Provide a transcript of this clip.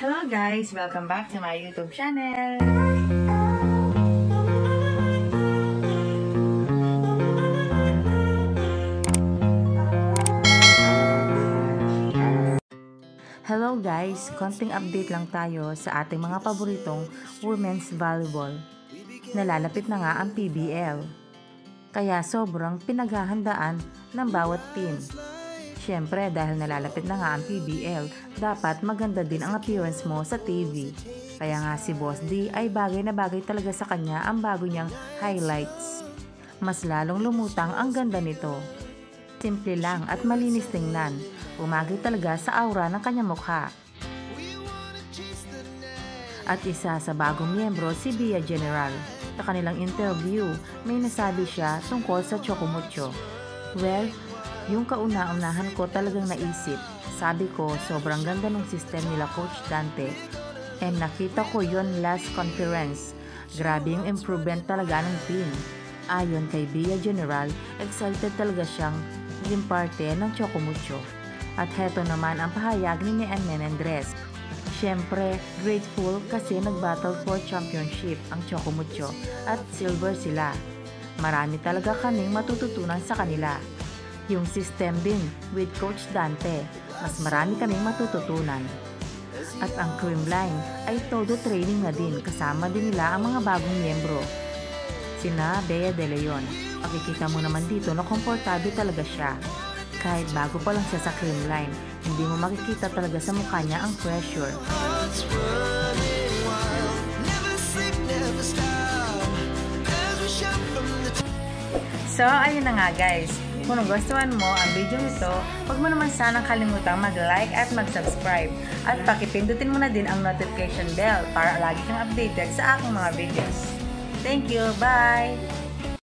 Hello guys! Welcome back to my YouTube channel! Hello guys! Konting update lang tayo sa ating mga paboritong women's volleyball. Nalalapit na nga ang PBL. Kaya sobrang pinaghahandaan ng bawat team. Siyempre dahil nalalapit na nga ang PBL, dapat maganda din ang appearance mo sa TV. Kaya nga si Boss D ay bagay na bagay talaga sa kanya ang bago niyang highlights. Mas lalong lumutang ang ganda nito. Simple lang at malinis tingnan. Umagay talaga sa aura ng kanyang mukha. At isa sa bagong miyembro si Bia General. Sa kanilang interview, may nasabi siya tungkol sa Choco Mucho. Well, yung kauna-unahan ko talagang naisip. Sabi ko, sobrang ganda ng system nila Coach Dante. And nakita ko yon last conference. Grabe yung improvement talaga ng team. Ayon kay Bia General, excited talaga siyang maging parte ng Choco Mucho. At heto naman ang pahayag ni Mian Menendres. Siyempre, grateful kasi nag-battle for championship ang Choco Mucho at silver sila. Marami talaga kaming matututunan sa kanila. Yung system din with Coach Dante, mas marami kaming matututunan. At ang cream line ay todo training na din, kasama din nila ang mga bagong miyembro. Sina Bea De Leon, makikita mo naman dito na komportable talaga siya. Kahit bago pa lang siya sa cream line, hindi mo makikita talaga sa mukha niya ang pressure. So, ayun na nga guys. Kung nagustuhan mo ang video ito, huwag mo naman sanang kalimutang mag-like at mag-subscribe. At pakipindutin mo na din ang notification bell para lagi kang updated sa aking mga videos. Thank you! Bye!